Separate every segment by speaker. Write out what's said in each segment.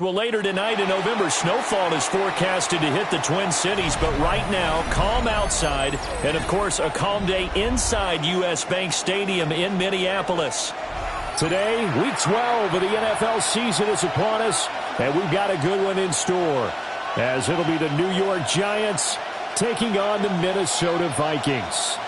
Speaker 1: Well, later tonight in November, snowfall is forecasted to hit the Twin Cities, but right now, calm outside, and of course, a calm day inside U.S. Bank Stadium in Minneapolis. Today, Week 12 of the NFL season is upon us, and we've got a good one in store, as it'll be the New York Giants taking on the Minnesota Vikings.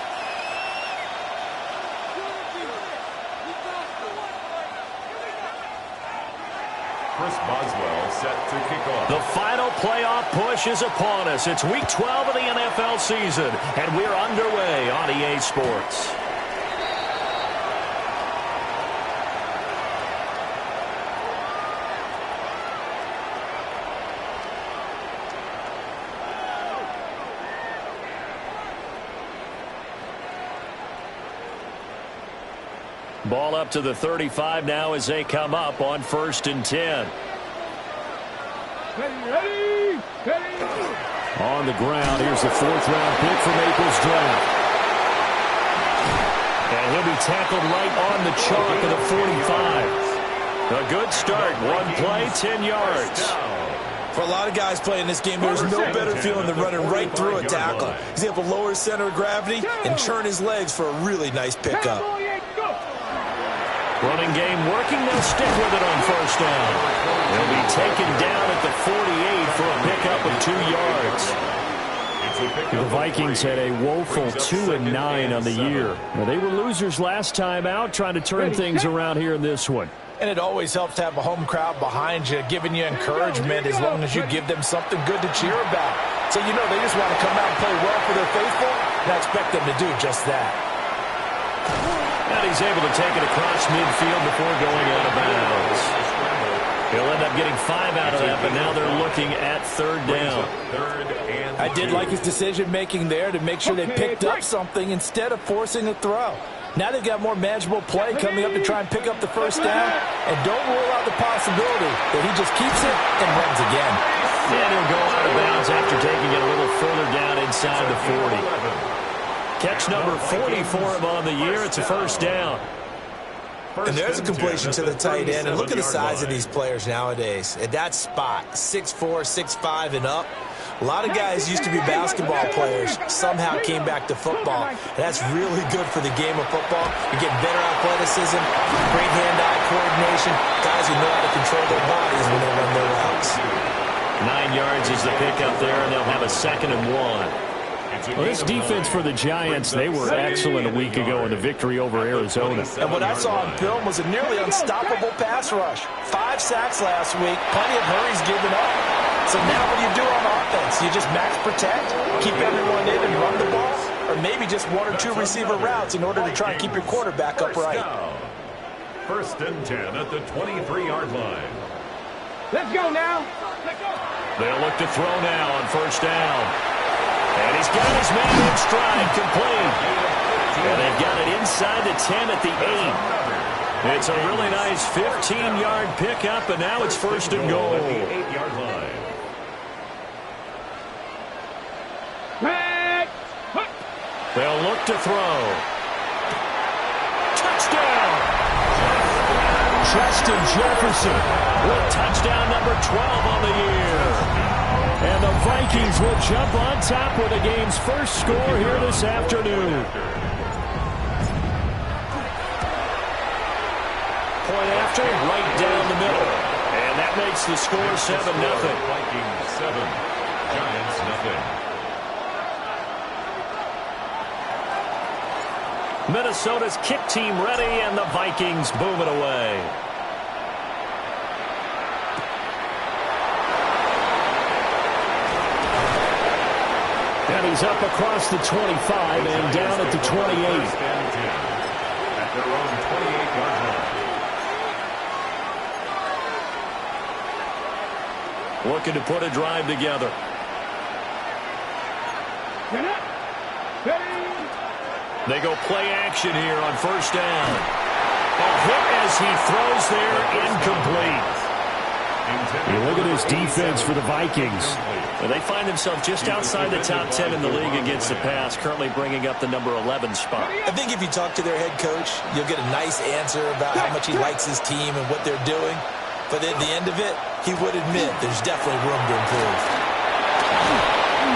Speaker 2: Set to kick off.
Speaker 1: The final playoff push is upon us. It's Week 12 of the NFL season, and we're underway on EA Sports. Ball up to the 35 now as they come up on 1st and 10. On the ground, here's the 4th-round pick from April's draft. And he'll be tackled right on the chalk of the 45. A good start. One play, 10 yards.
Speaker 3: For a lot of guys playing this game, there's no better feeling than running right through a tackle. He's able to lower his center of gravity and churn his legs for a really nice pickup.
Speaker 1: Running game working. They'll stick with it on 1st down. He'll be taken down at the 48 for a pickup of 2 yards. The Vikings had a woeful 2-9 on the year. Now, they were losers last time out, trying to turn things around here in this one.
Speaker 4: And it always helps to have a home crowd behind you, giving you encouragement as long as you give them something good to cheer about. So you know they just want to come out and play well for their faithful, and I expect them to do just that.
Speaker 1: And he's able to take it across midfield before going out of bounds. He'll end up getting 5 out of that, but now they're looking at 3rd down.
Speaker 4: I did like his decision-making there to make sure they picked up something instead of forcing a throw. Now they've got more manageable play coming up to try and pick up the 1st down, and don't rule out the possibility that he just keeps it and runs again.
Speaker 1: And he'll go out of bounds after taking it a little further down inside the 40. Catch number 40 for him on the year. It's a 1st down.
Speaker 3: And there's a completion to the tight end. And look at the size of these players nowadays. At that spot, 6'4", 6'5", and up. A lot of guys used to be basketball players, somehow came back to football. And that's really good for the game of football. You're getting better athleticism, great hand-eye coordination, guys who know how to control their bodies when they run their routes.
Speaker 1: 9 yards is the pickup there, and they'll have a 2nd and 1. Well, this defense for the Giants, they were excellent a week ago in the victory over Arizona.
Speaker 4: And what I saw on film was a nearly unstoppable pass rush. 5 sacks last week, plenty of hurries given up. So now what do you do on offense? You just max protect, keep everyone in and run the ball, or maybe just 1 or 2 receiver routes in order to try and keep your quarterback upright.
Speaker 2: 1st and 10 at the 23-yard line.
Speaker 5: Let's go now.
Speaker 1: They'll look to throw now on 1st down. And he's got his man in stride, complete. And they've got it inside the 10 at the 8. It's a really nice 15-yard pickup, and now it's 1st and goal.
Speaker 2: At the 8-yard line.
Speaker 1: They'll look to throw. Touchdown! Justin Jefferson with touchdown number 12 on the year. And the Vikings will jump on top with the game's first score here this afternoon. Point after, right down the middle. And that makes the score 7-0.
Speaker 2: Vikings 7, Giants 0.
Speaker 1: Minnesota's kick team ready, and the Vikings boom it away. And he's up across the 25 and down at the 28.
Speaker 2: At their own 28-yard line.
Speaker 1: Looking to put a drive together. They go play action here on 1st down. A hit as he throws there, incomplete. You look at this defense for the Vikings. And they find themselves just outside the top 10 in the league against the pass, currently bringing up the number 11 spot.
Speaker 3: I think if you talk to their head coach, you'll get a nice answer about how much he likes his team and what they're doing. but at the end of it, he would admit there's definitely room to improve.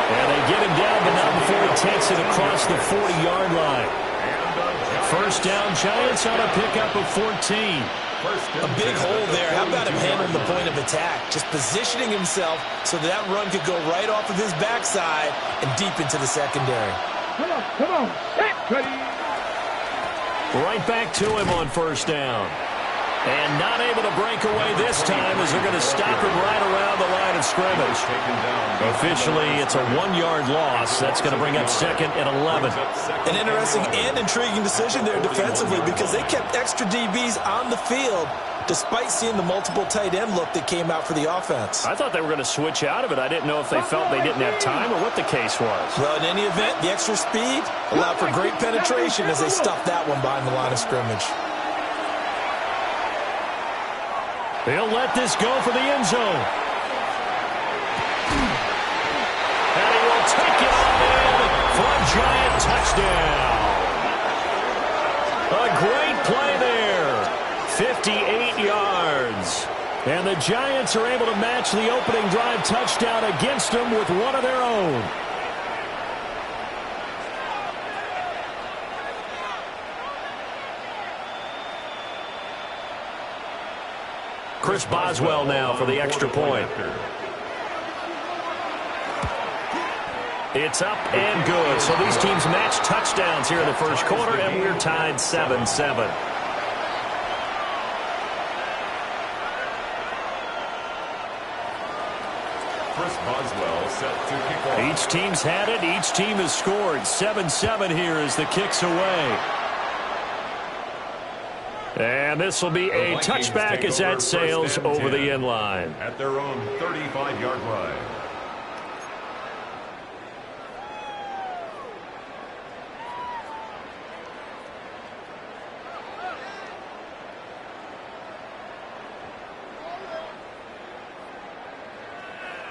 Speaker 1: And they get him down, but not before he takes it across the 40-yard line. First down, Giants on a pickup of 14.
Speaker 3: A big hole there. How about him handling the point of attack? Just positioning himself so that run could go right off of his backside and deep into the secondary.
Speaker 5: Come on. Ready.
Speaker 1: Right back to him on first down. And not able to break away this time as they're going to stop him right around the line of scrimmage. Officially, it's a 1-yard loss. That's going to bring up second and 11.
Speaker 3: An interesting and intriguing decision there defensively because they kept extra DBs on the field despite seeing the multiple tight end look that came out for the offense.
Speaker 1: I thought they were going to switch out of it. I didn't know if they felt they didn't have time or what the case was.
Speaker 3: Well, in any event, the extra speed allowed for great penetration as they stuffed that one behind the line of scrimmage.
Speaker 1: They'll let this go for the end zone. And he will take it on in for a Giant touchdown. A great play there. 58 yards. And the Giants are able to match the opening drive touchdown against them with one of their own. Chris Boswell now for the extra point. It's up and good. So these teams match touchdowns here in the first quarter, and we're tied 7-7.
Speaker 2: Chris Boswell set to kick off.
Speaker 1: Each team's had it. Each team has scored. 7-7 here as the kick's away. And this will be a touchback as that sails over the end line.
Speaker 2: At their own 35-yard line.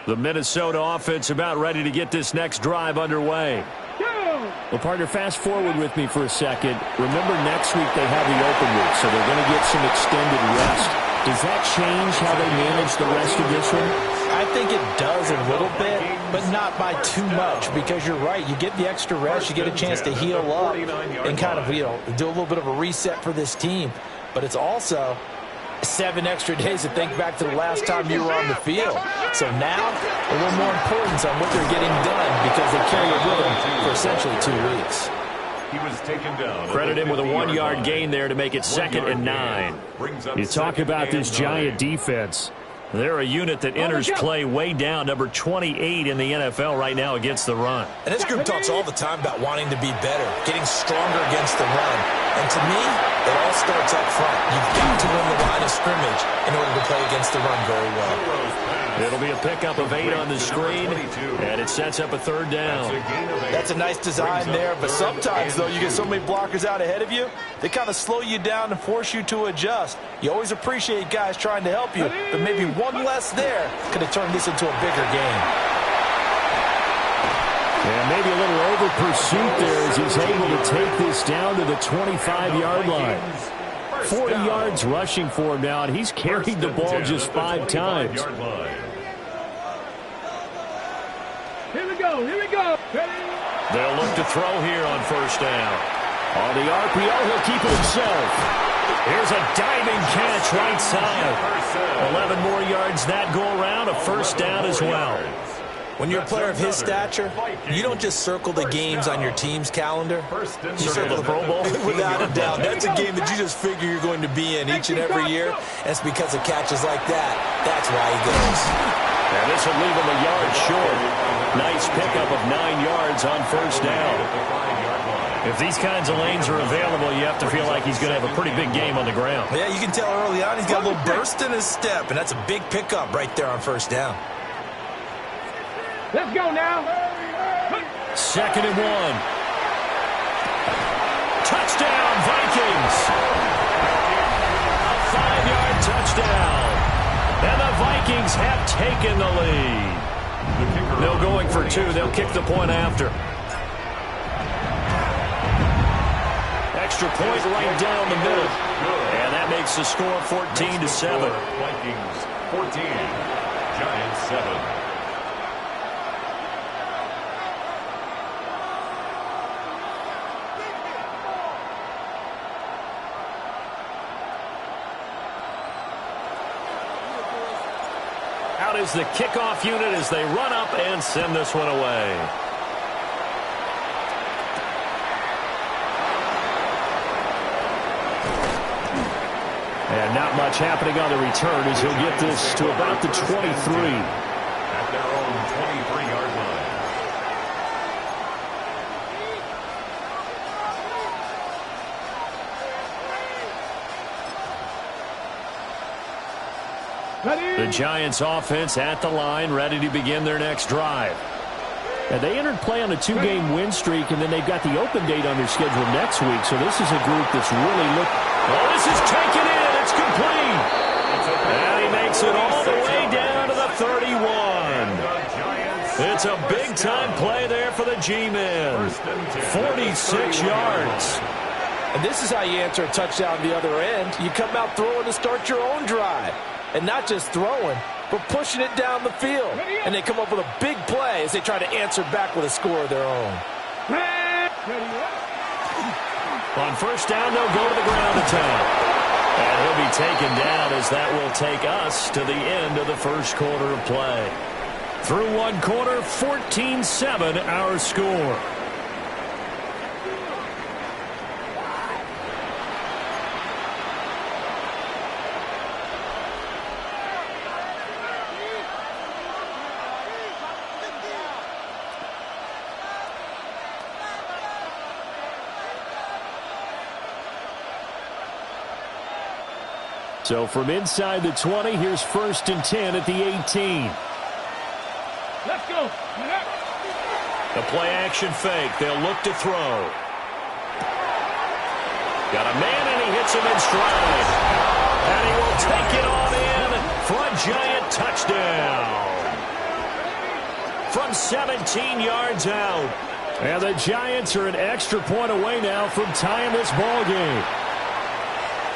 Speaker 1: The Minnesota offense about ready to get this next drive underway. Well, partner, fast forward with me for a second. Remember, next week they have the open week, so they're going to get some extended rest. Does that change how they manage the rest of this one?
Speaker 4: I think it does a little bit, but not by too much, because you're right. You get the extra rest, you get a chance to heal up and kind of, do a little bit of a reset for this team. But it's also 7 extra days to think back to the last time you were on the field. So now, a little more importance on what they're getting done because they carry it with them for essentially 2 weeks.
Speaker 2: He was taken down.
Speaker 1: Credit him with a 1-yard gain there to make it 2nd and 9. You talk about this Giant defense. They're a unit that enters play way down, number 28 in the NFL right now against the run.
Speaker 3: And this group talks all the time about wanting to be better, getting stronger against the run. And to me, it all starts up front. You've got to win the line of scrimmage in order to play against the run very well.
Speaker 1: It'll be a pickup of 8 on the screen, and it sets up a 3rd down.
Speaker 4: That's a nice design there, but sometimes, though, you get so many blockers out ahead of you, they kind of slow you down and force you to adjust. You always appreciate guys trying to help you, but maybe one less there could have turned this into a bigger game.
Speaker 1: And maybe a little over pursuit there as he's able to take this down to the 25-yard line. 40 yards rushing for him now, and he's carried the ball just 5 times.
Speaker 5: Here we go.
Speaker 1: They'll look to throw here on first down. On the RPO, he'll keep it himself. Here's a diving catch right side. 11 more yards that go around, a first down as well.
Speaker 3: When you're a player of his stature, you don't just circle the games on your team's calendar. You circle the Pro Bowl. Without a doubt. That's a game that you just figure you're going to be in each and every year. And it's because of catches like that. That's why he goes.
Speaker 1: And this will leave him a yard short. Nice pickup of 9 yards on first down. If these kinds of lanes are available, you have to feel like he's going to have a pretty big game on the ground.
Speaker 3: Yeah, you can tell early on he's got a little burst in his step, and that's a big pickup right there on first down.
Speaker 5: Let's go now.
Speaker 1: 2nd and 1. Touchdown, Vikings. A 5-yard touchdown. And the Vikings have taken the lead. No going for 2. They'll kick the point after. Extra point right down the middle. And that makes the score 14-7.
Speaker 2: Vikings 14, Giants 7.
Speaker 1: Out is the kickoff unit as they run up and send this one away. And not much happening on the return as he'll get this to about the 23.
Speaker 2: At their own 23-yard line.
Speaker 1: The Giants offense at the line, ready to begin their next drive. And they entered play on a 2-game win streak, and then they've got the open date on their schedule next week. So this is a group that's really Oh, this is taken in. It's complete. And he makes it all the way down to the 31. It's a big-time play there for the G-men. 46 yards.
Speaker 4: And this is how you answer a touchdown the other end. You come out throwing to start your own drive. And not just throwing, but pushing it down the field. And they come up with a big play as they try to answer back with a score of their own.
Speaker 1: On first down, they'll go to the ground attack. And he'll be taken down as that will take us to the end of the first quarter of play. Through one quarter, 14-7 our score. So from inside the 20, here's 1st and 10 at the 18.
Speaker 5: Let's go.
Speaker 1: The play action fake. They'll look to throw. Got a man, and he hits him in stride. And he will take it on in for a Giant touchdown. From 17 yards out. And the Giants are an extra point away now from tying this ball game.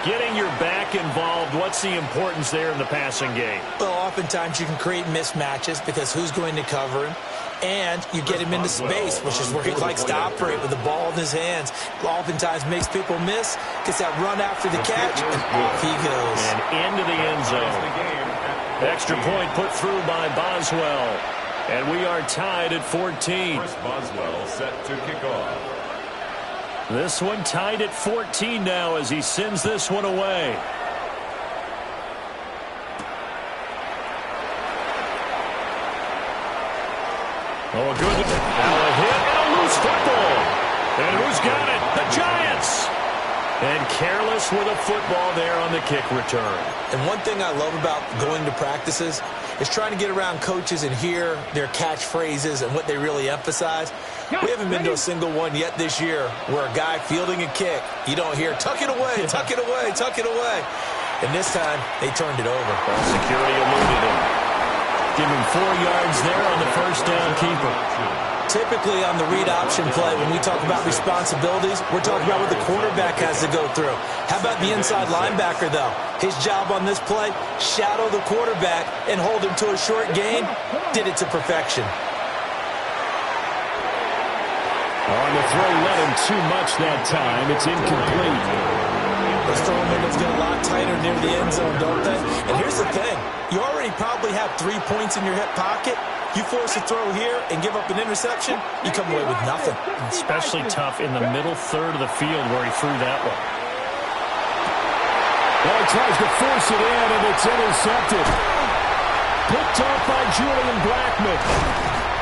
Speaker 1: Getting your back involved, what's the importance there in the passing game?
Speaker 3: Well, oftentimes you can create mismatches because who's going to cover him? And you get him into space, which is where he likes to operate with the ball in his hands. Oftentimes makes people miss, gets that run after the catch, and off he goes.
Speaker 1: And into the end zone. Extra point put through by Boswell. And we are tied at 14.
Speaker 2: Chris Boswell set to kick off.
Speaker 1: This one tied at 14 now as he sends this one away. Oh, good. Now a hit and a loose football. And who's got it? The Giants. And careless with a football there on the kick return.
Speaker 3: And one thing I love about going to practices is trying to get around coaches and hear their catchphrases and what they really emphasize. We haven't been to a single one yet this year where a guy fielding a kick, you don't hear, tuck it away, tuck it away, tuck it away. And this time, they turned it over.
Speaker 1: Well, security eluded him. Give him 4 yards there on the first down keeper.
Speaker 3: Typically on the read option play, when we talk about responsibilities, we're talking about what the quarterback has to go through. How about the inside linebacker, though? His job on this play, shadow the quarterback and hold him to a short gain. Did it to perfection.
Speaker 1: On the throw, let him too much that time. It's incomplete.
Speaker 3: Those throwing windows get a lot tighter near the end zone, don't they? And here's the thing. You already probably have 3 points in your hip pocket. You force a throw here and give up an interception, you come away with nothing.
Speaker 1: Especially tough in the middle third of the field where he threw that one. Well, he tries to force it in, and it's intercepted. Picked off by Julian Blackman.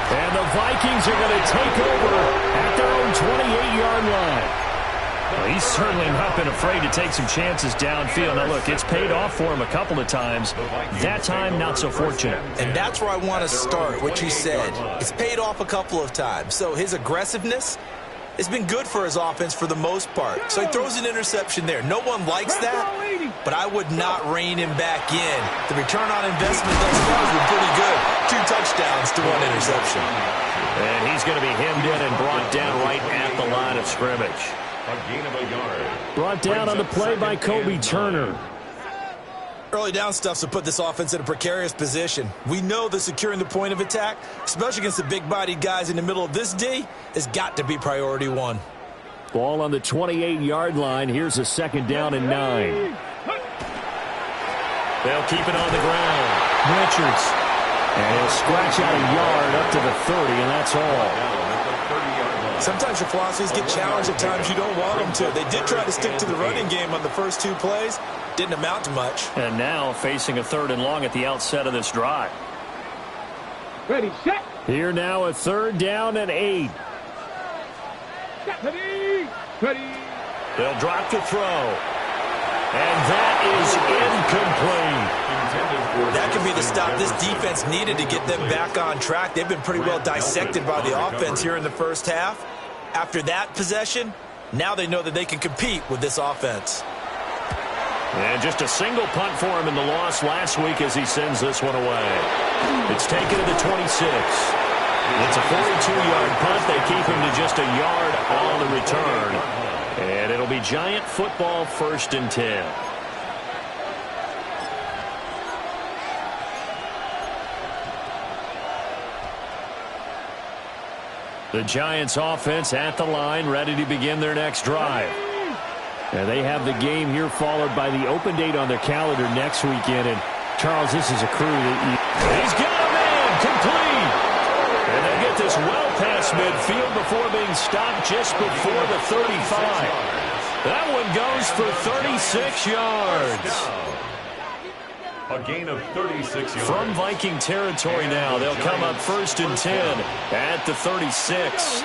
Speaker 1: And the Vikings are going to take over at their own 28-yard line. Well, he's certainly not been afraid to take some chances downfield. Now, look, it's paid off for him a couple of times. That time, not so fortunate.
Speaker 3: And that's where I want to start, what you said. It's paid off a couple of times. So his aggressiveness has been good for his offense for the most part. So he throws an interception there. No one likes that, but I would not rein him back in. The return on investment thus far has been pretty good. 2 touchdowns to 1 interception.
Speaker 1: And he's going to be hemmed in and brought down right at the line of scrimmage.
Speaker 2: A gain of a yard.
Speaker 1: Brought down on the play by Kobe Turner.
Speaker 3: Early down stuffs will put this offense in a precarious position. We know that securing the point of attack, especially against the big-bodied guys in the middle of this D, has got to be priority one.
Speaker 1: Ball on the 28-yard line. Here's a 2nd down and 9. They'll keep it on the ground. Richards. And he'll scratch out a yard up to the 30, and that's all.
Speaker 3: Sometimes your philosophies get challenged at times you don't want them to. They did try to stick to the running game on the first 2 plays. Didn't amount to much.
Speaker 1: And now facing a 3rd and long at the outset of this drive.
Speaker 5: Ready, set.
Speaker 1: Here now a 3rd down and 8.
Speaker 5: Ready, ready.
Speaker 1: They'll drop to throw. And that is incomplete.
Speaker 3: That could be the stop this defense needed to get them back on track. They've been pretty well dissected by the offense here in the first half. After that possession, now they know that they can compete with this offense.
Speaker 1: And just a single punt for him in the loss last week as he sends this one away. It's taken to the 26. It's a 42-yard punt. They keep him to just a yard on the return. And it'll be Giant football, 1st and 10. The Giants offense at the line, ready to begin their next drive. And they have the game here followed by the open date on their calendar next weekend. And, Charles, this is a crew that he's got a man complete. And they get this well past midfield before being stopped just before the 35. That one goes for 36 yards.
Speaker 2: A gain of 36 yards.
Speaker 1: From Viking territory now, they'll come up 1st and 10 at the 36.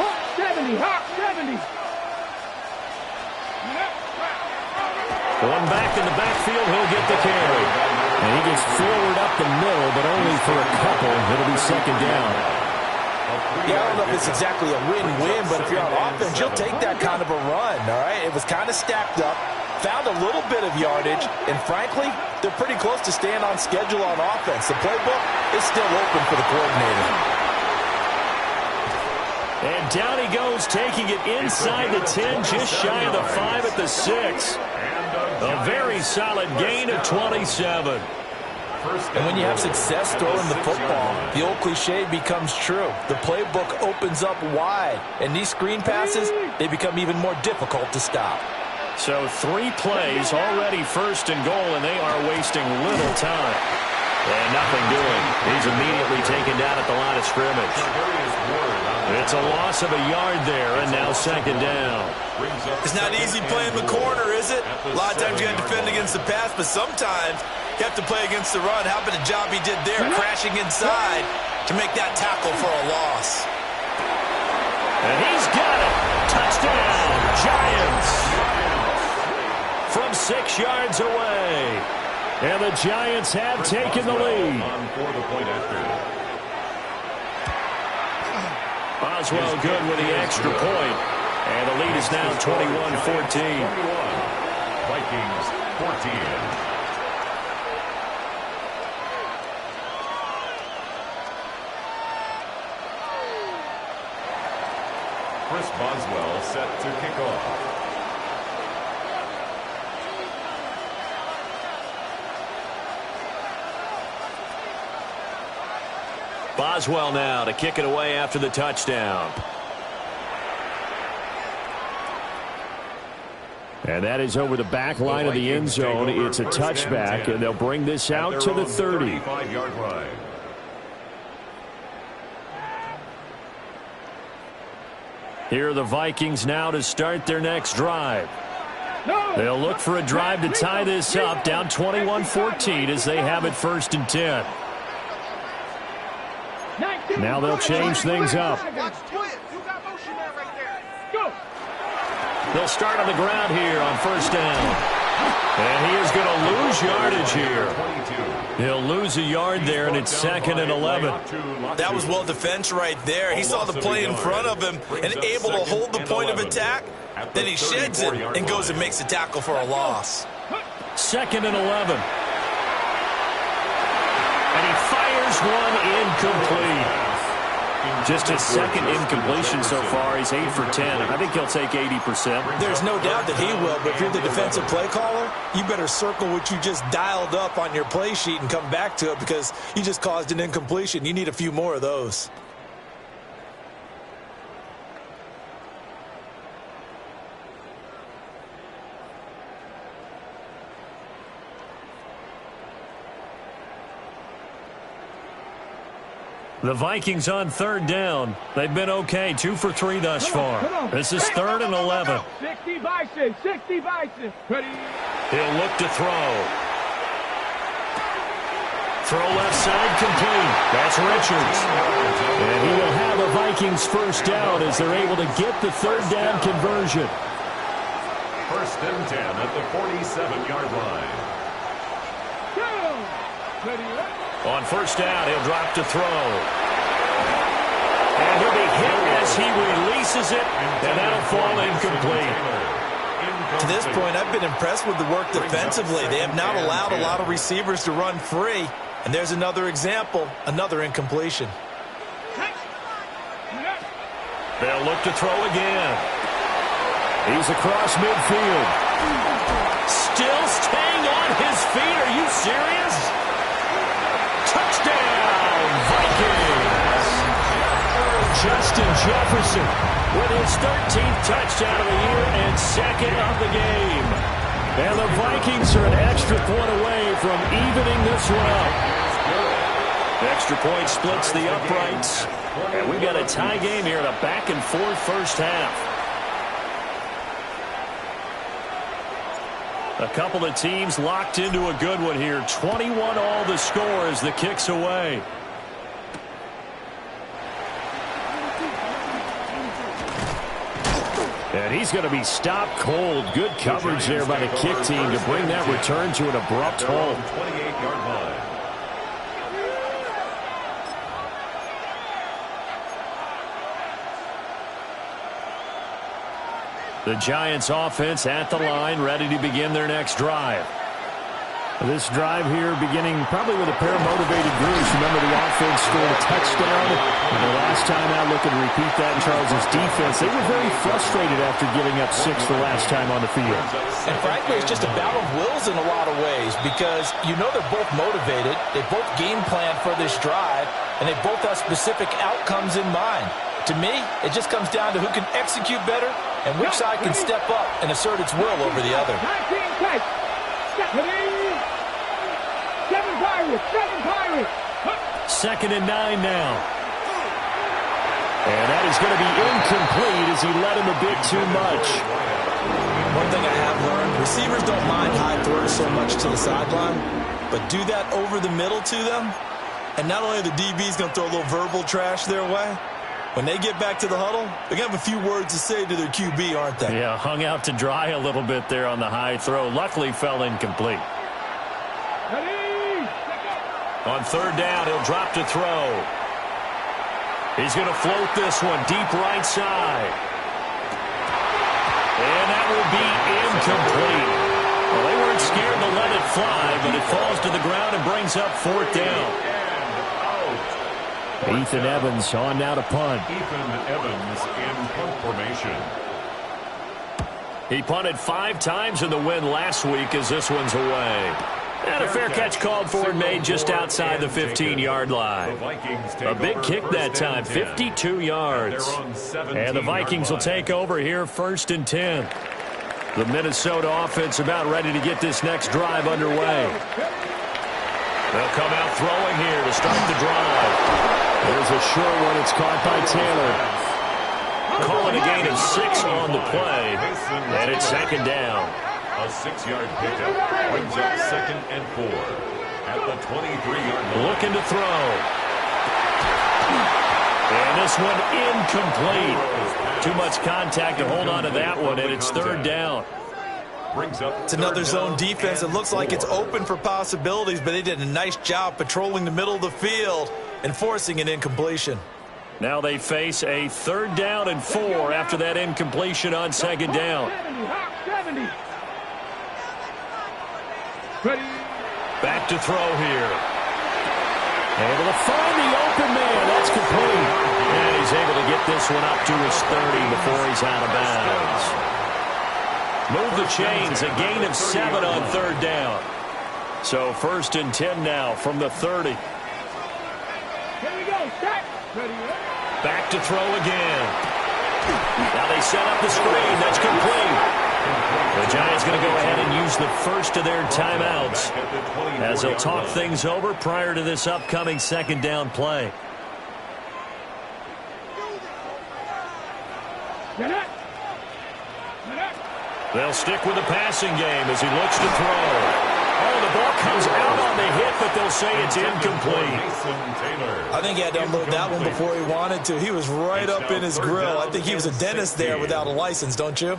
Speaker 5: Hot 70, hot 70.
Speaker 1: One back in the backfield, he'll get the carry. And he gets forward up the middle, but only for a couple. It'll be 2nd down.
Speaker 4: Yeah, I don't know if it's exactly a win-win, but if you're on offense, you'll take that kind of a run, all right? It was kind of stacked up, found a little bit of yardage, and frankly, they're pretty close to staying on schedule on offense. The playbook is still open for the coordinator.
Speaker 1: And down he goes, taking it inside the 10, just shy of the 5 at the 6. A very solid gain of 27.
Speaker 3: And when you have success throwing the football, the old cliche becomes true. The playbook opens up wide, and these screen passes, they become even more difficult to stop.
Speaker 1: So 3 plays, already 1st and goal, and they are wasting little time. And nothing doing. He's immediately taken down at the line of scrimmage. It's a loss of a yard there, and now 2nd down.
Speaker 3: It's not easy playing the corner, is it? A lot of times you got to defend against the pass, but sometimes you have to play against the run. How about the job he did there, crashing inside to make that tackle for a loss.
Speaker 1: And he's got it. Touchdown, Giants. From 6 yards away. And the Giants have taken the lead. Boswell good with the extra point. And the lead is now 21-14.
Speaker 2: Vikings 14. Chris Boswell set to kick off.
Speaker 1: Boswell now to kick it away after the touchdown. And that is over the back line of the end zone. It's a touchback, and they'll bring this out to the 30.
Speaker 2: 35-yard line.
Speaker 1: Here are the Vikings now to start their next drive. They'll look for a drive to tie this up, down 21-14 as they have it 1st and 10. Now they'll change things up. They'll start on the ground here on 1st down. And he is going to lose yardage here. He'll lose a yard there, and it's 2nd and 11.
Speaker 3: That was well defense right there. He saw the play in front of him and able to hold the point of attack. Then he sheds it and goes and makes a tackle for a loss.
Speaker 1: 2nd and 11. And he fires one incomplete. Just his second incompletion so far. He's 8 for 10. I think he'll take 80%.
Speaker 3: There's no doubt that he will, but if you're the defensive play caller, you better circle what you just dialed up on your play sheet and come back to it because you just caused an incompletion. You need a few more of those.
Speaker 1: The Vikings on third down. They've been okay, 2 for 3 thus far. This is 3rd and 11.
Speaker 5: 60 Bison, 60 Bison. Ready.
Speaker 1: He'll look to throw. Throw left side complete. That's Richards. And he will have a Vikings first down as they're able to get the third down conversion.
Speaker 2: 1st and 10 at the 47-yard line.
Speaker 5: Go. Ready.
Speaker 1: On first down, he'll drop to throw. And he'll be hit as he releases it, and that'll fall incomplete.
Speaker 3: To this point, I've been impressed with the work defensively. They have not allowed a lot of receivers to run free. And there's another example, another incompletion.
Speaker 1: They'll look to throw again. He's across midfield. Still staying on his feet. Are you serious? Touchdown, Vikings! Justin Jefferson with his 13th touchdown of the year and 2nd of the game. And the Vikings are an extra point away from evening this one up. Extra point splits the uprights. And we've got a tie game here in a back-and-forth first half. A couple of teams locked into a good one here. 21 all the score as the kick's away. And he's going to be stopped cold. Good coverage there by the kick team to bring that return to an abrupt halt.
Speaker 2: 28-yard line.
Speaker 1: The Giants offense at the line, ready to begin their next drive. This drive here beginning probably with a pair of motivated groups. Remember, the offense scored a touchdown. And the last time out, looking to repeat that in Charles' defense. They were very frustrated after giving up 6 the last time on the field.
Speaker 3: And frankly, it's just a battle of wills in a lot of ways because you know they're both motivated. They both game plan for this drive, and they both have specific outcomes in mind. To me, it just comes down to who can execute better and which side can step up and assert its will over the other.
Speaker 5: 7 Pirates.
Speaker 1: 2nd and 9 now. And that is going to be incomplete as he led him a bit too much.
Speaker 3: One thing I have learned, receivers don't mind high throws so much to the sideline, but do that over the middle to them, and not only are the DBs going to throw a little verbal trash their way, when they get back to the huddle, they're going to have a few words to say to their QB, aren't they?
Speaker 1: Yeah, hung out to dry a little bit there on the high throw. Luckily fell incomplete. On third down, he'll drop to throw. He's going to float this one deep right side. And that will be incomplete. Well, they weren't scared to let it fly, but it falls to the ground and brings up 4th down. Ethan Evans on now to punt.
Speaker 2: Ethan Evans in punt formation.
Speaker 1: He punted 5 times in the win last week as this one's away. And a fair catch called for and made just outside the 15-yard line. A big kick that time, 52 yards. And the Vikings will take over here 1st and 10. The Minnesota offense about ready to get this next drive underway. They'll come out throwing here to start the drive. There's a short one. It's caught by Taylor. Calling a gain of 6 on the play. And it's 2nd down.
Speaker 2: A 6-yard pickup brings up 2nd and 4 at the 23-yard line.
Speaker 1: Looking to throw. And this one incomplete. Too much contact to hold on to that one, and it's 3rd down.
Speaker 3: It's another zone defense. It looks like it's open for possibilities, but they did a nice job patrolling the middle of the field and forcing an incompletion.
Speaker 1: Now they face a 3rd down and 4 after that incompletion on 2nd down.
Speaker 5: 70. Ready.
Speaker 1: Back to throw here. Able to find the open man. That's complete. And he's able to get this one up to his 30 before he's out of bounds. Move the chains, a gain of 7 on third down. So 1st and 10 now from the 30.
Speaker 5: Here we go. Set. Ready.
Speaker 1: Back to throw again. Now they set up the screen. That's complete. The Giants going to go ahead and use the first of their timeouts as they'll talk things over prior to this upcoming 2nd down play. They'll stick with the passing game as he looks to throw. Oh, the ball comes out on the hit, but they'll say it's incomplete.
Speaker 3: I think he had to unload that one before he wanted to. He was right up in his grill. I think he was a dentist there without a license, don't you?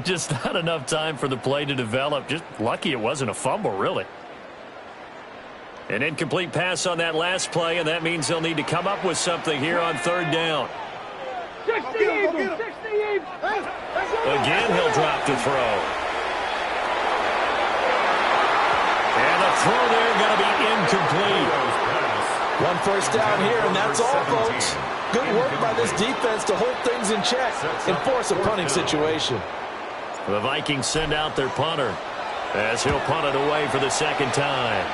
Speaker 1: Just not enough time for the play to develop. Just lucky it wasn't a fumble, really. An incomplete pass on that last play, and that means they'll need to come up with something here on 3rd down.
Speaker 5: 60 Eagles. 60 Eagles.
Speaker 1: Again, he'll drop to throw. And the throw there going to be incomplete.
Speaker 4: 1 first down here, and that's all, folks. Good work by this defense to hold things in check and force a punting situation.
Speaker 1: The Vikings send out their punter as he'll punt it away for the 2nd time.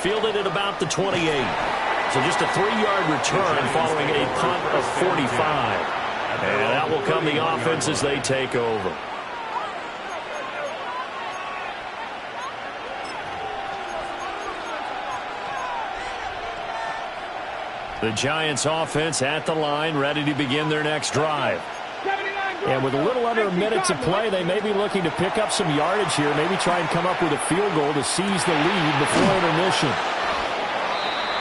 Speaker 1: Fielded at about the 28. So just a 3-yard return following a punt of 45. And that will come the offense as they take over. The Giants offense at the line, ready to begin their next drive. And with a little under a minute to play, they may be looking to pick up some yardage here, maybe try and come up with a field goal to seize the lead before intermission.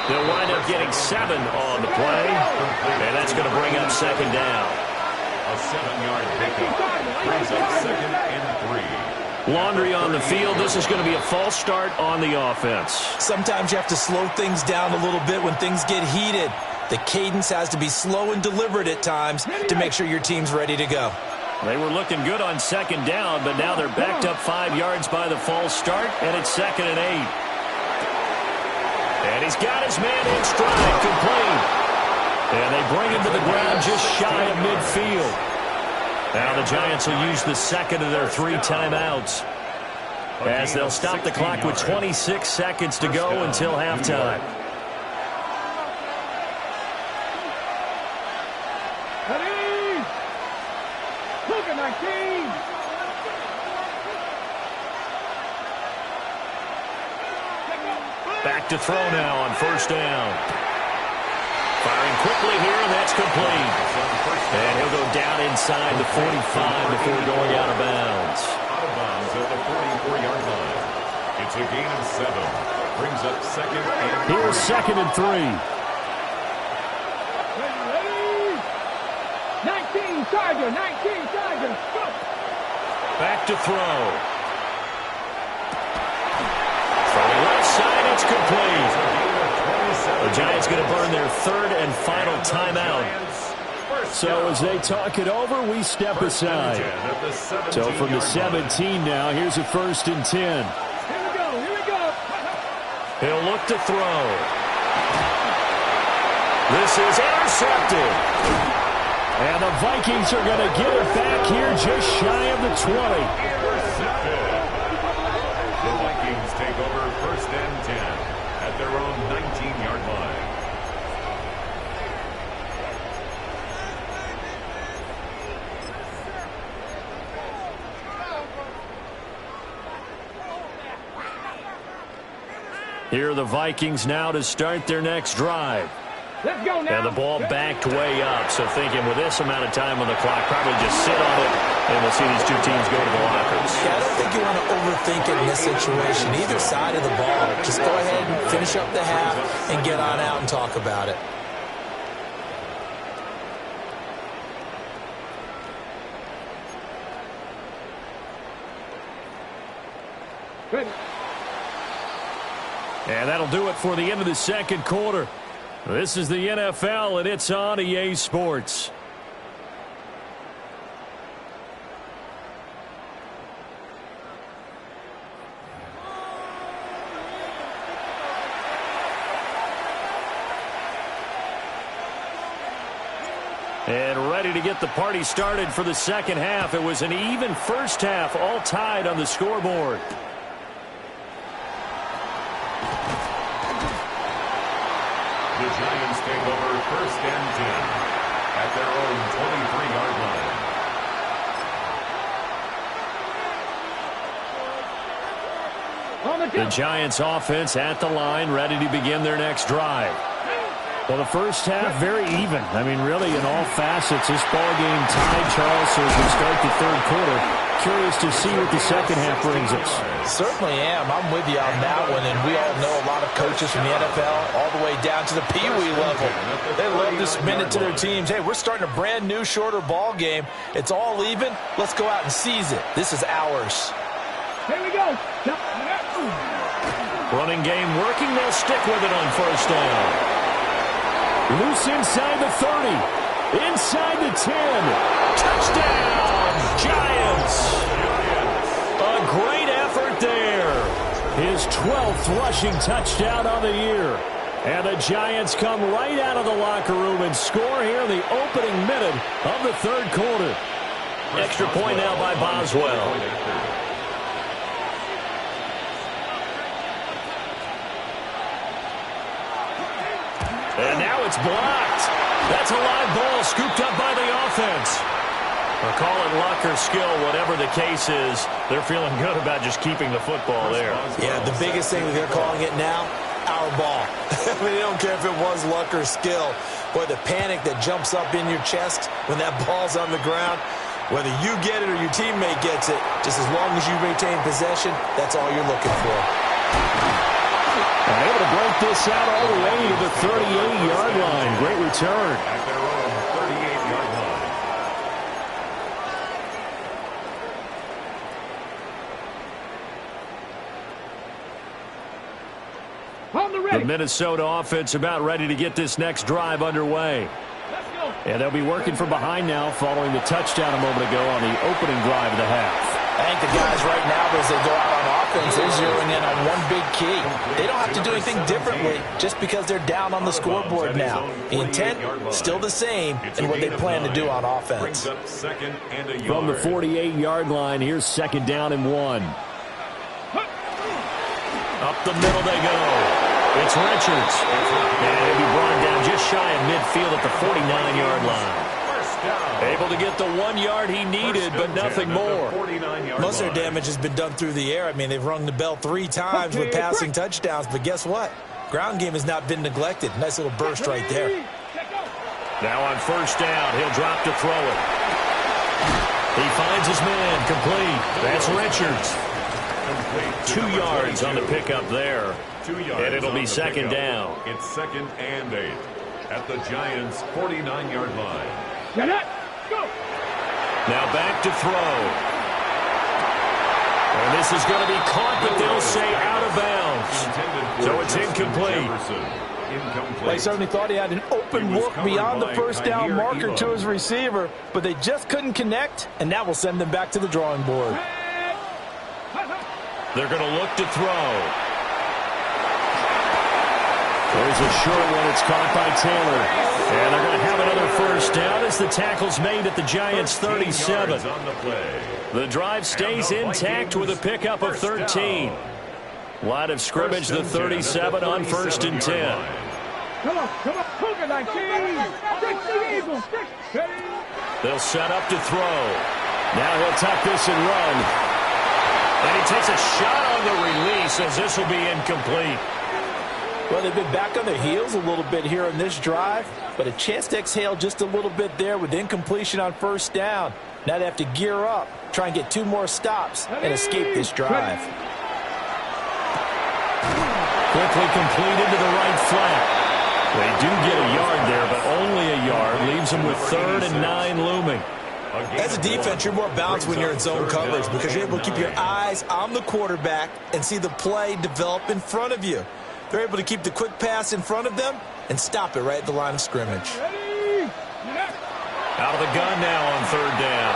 Speaker 1: They'll wind up getting 7 on the play, and that's going to bring up 2nd down.
Speaker 2: A 7-yard pickup brings up 2nd and 3.
Speaker 1: Laundry on the field. This is going to be a false start on the offense.
Speaker 3: Sometimes you have to slow things down a little bit when things get heated. The cadence has to be slow and deliberate at times to make sure your team's ready to go.
Speaker 1: They were looking good on 2nd down, but now they're backed up 5 yards by the false start, and it's 2nd and 8. And he's got his man in stride, complete. And they bring him to the ground just shy of midfield. Now the Giants will use the 2nd of their 3 timeouts as they'll stop the clock with 26 seconds to go until halftime.
Speaker 5: Ready. Look at my team.
Speaker 1: Back to throw now on 1st down. Firing quickly here, and that's complete. And he'll go down inside the 45 before going out of bounds.
Speaker 2: Out of bounds at the 44-yard line. It's a gain of 7. Brings up 2nd and 3.
Speaker 1: Here's 2nd and 3.
Speaker 5: Ready. 19 Charger. 19 Charger. Go.
Speaker 1: Back to throw. From the left side, it's complete. The Giants going to burn their 3rd and final timeout. So as they talk it over, we step aside. So from the 17 now, here's a 1st and 10.
Speaker 5: Here we go. Here we go.
Speaker 1: He'll look to throw. This is intercepted. And the Vikings are going to get it back here just shy of the 20.
Speaker 2: Intercepted. The Vikings take over 1st and 10 at their own 19-yard line.
Speaker 1: Here are the Vikings now to start their next drive.
Speaker 5: Let's go now.
Speaker 1: And the ball backed way up, so thinking with this amount of time on the clock, probably just sit on it, and we'll see these 2 teams go to the lockers.
Speaker 3: Yeah, I don't think you want to overthink it in this situation. Either side of the ball. Just go ahead and finish up the half and get on out and talk about it.
Speaker 5: Ready.
Speaker 1: And that'll do it for the end of the 2nd quarter. This is the NFL, and it's on EA Sports. ready to get the party started for the second half. It was an even first half, all tied on the scoreboard.
Speaker 2: The Giants take over first and 10 at their own 23-yard line.
Speaker 1: The Giants offense at the line, ready to begin their next drive. Well, the first half, very even. I mean, really, in all facets, this ball game tied, Charles, so as we start the third quarter. Curious to see what the second half brings us.
Speaker 4: Certainly am. I'm with you on that one, and we all know a lot of coaches from the NFL all the way down to the Pee Wee level. They love to spin it to their teams. Hey, we're starting a brand new, shorter ball game. It's all even. Let's go out and seize it. This is ours.
Speaker 5: Here we go.
Speaker 1: Running game working. They'll stick with it on first down. Loose inside the 30. Inside the 10. Touchdown, Giants. A great effort there. His 12th rushing touchdown of the year. And the Giants come right out of the locker room and score here in the opening minute of the third quarter. Extra point now by Boswell. And now it's blocked. That's a live ball scooped up by the offense. Or call it luck or skill, whatever the case is. They're feeling good about just keeping the football there.
Speaker 3: Yeah, the biggest thing that they're calling it now, our ball. I mean, they don't care if it was luck or skill. Boy, the panic that jumps up in your chest when that ball's on the ground, whether you get it or your teammate gets it, just as long as you retain possession, that's all you're looking for.
Speaker 1: And able to break this out all the way to the 38-yard line. Great return.
Speaker 2: At their own 38-yard line.
Speaker 5: On the ready.
Speaker 1: The Minnesota offense about ready to get this next drive underway.
Speaker 5: Let's go.
Speaker 1: And they'll be working from behind now following the touchdown a moment ago on the opening drive of the half.
Speaker 4: I think the guys right now, as they go out on offense, they're zeroing in on one big key. They don't have to do anything differently just because they're down on the scoreboard now. The intent, still the same, and what they plan to do on offense.
Speaker 1: From the 48-yard line, here's second down and 1. Up the middle they go. It's Richards. And he'll be brought down just shy of midfield at the 49-yard line. Able to get the 1 yard he needed, but nothing more.
Speaker 3: Most of their damage has been done through the air. I mean, they've rung the bell 3 times with passing touchdowns, but guess what? Ground game has not been neglected. Nice little burst right there.
Speaker 1: Now on first down, he'll drop to throw it. He finds his man, complete. That's Richards. 2 yards on the pickup there.
Speaker 2: 2 yards
Speaker 1: and it'll be second down.
Speaker 2: It's second and 8 at the Giants' 49-yard line.
Speaker 5: Get it. Go.
Speaker 1: Now back to throw. And this is going to be caught, but they'll say out of bounds. So it's incomplete.
Speaker 4: They certainly thought he had an open look beyond the first down marker to his receiver, but they just couldn't connect, and that will send them back to the drawing board.
Speaker 1: They're going to look to throw. There's a short one. It's caught by Taylor. And they're going to have another first down as the tackle's made at the Giants' 37. The drive stays intact with a pickup of 13. Line of scrimmage, the 37 on first and 10.
Speaker 5: Come on. Cougar 19. 60 Eagles. 60.
Speaker 1: They'll set up to throw. Now he'll tuck this and run. And he takes a shot on the release as this will be incomplete.
Speaker 4: Well, they've been back on their heels a little bit here in this drive, but a chance to exhale just a little bit there with incompletion on first down. Now they have to gear up, try and get 2 more stops, and escape this drive.
Speaker 1: Quickly completed to the right flat. They do get a yard there, but only a yard. Leaves them with 3rd and 9 looming.
Speaker 3: As a defense, you're more balanced when you're in zone coverage because you're able to keep your eyes on the quarterback and see the play develop in front of you. They're able to keep the quick pass in front of them and stop it right at the line of scrimmage.
Speaker 1: Out of the gun now on 3rd down.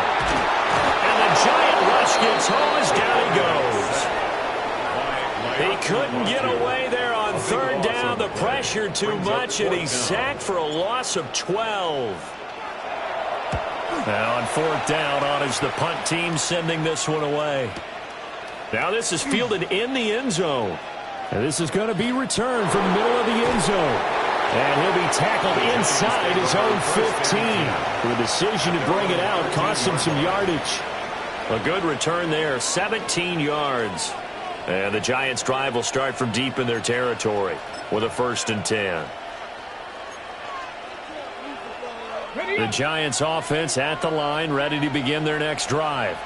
Speaker 1: And the giant rush gets home as down he goes. He couldn't get away there on 3rd down. The pressure too much, and he's sacked for a loss of 12. Now on fourth down, on is the punt team sending this one away. Now this is fielded in the end zone. And this is going to be returned from the middle of the end zone. And he'll be tackled inside his own 15. The decision to bring it out cost him some yardage. A good return there, 17 yards. And the Giants' drive will start from deep in their territory with a 1st and 10. The Giants' offense at the line, ready to begin their next drive.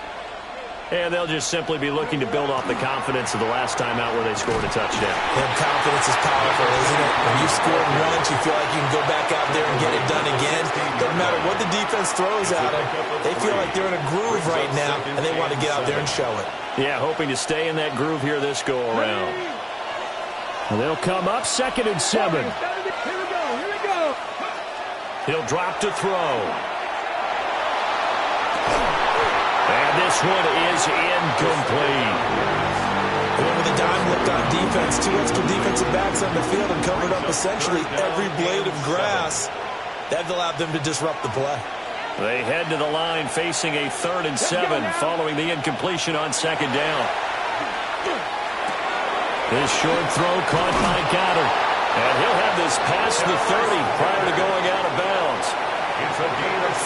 Speaker 1: And they'll just simply be looking to build off the confidence of the last time out where they scored a touchdown.
Speaker 3: And confidence is powerful, isn't it? When you score once, you feel like you can go back out there and get it done again. Doesn't matter what the defense throws at them. They feel like they're in a groove right now, and they want to get out there and show it.
Speaker 1: Yeah, hoping to stay in that groove here this go-around. They'll come up 2nd and 7.
Speaker 5: Here we go.
Speaker 1: He'll drop to throw. And this one is incomplete.
Speaker 3: And with a dime looked on defense, 2 extra defensive backs on the field and covered up essentially every blade of grass. That allowed them to disrupt the play.
Speaker 1: They head to the line facing a 3rd and 7 following the incompletion on 2nd down. This short throw caught by Goddard. And he'll have this past the 30 prior to going out of bounds.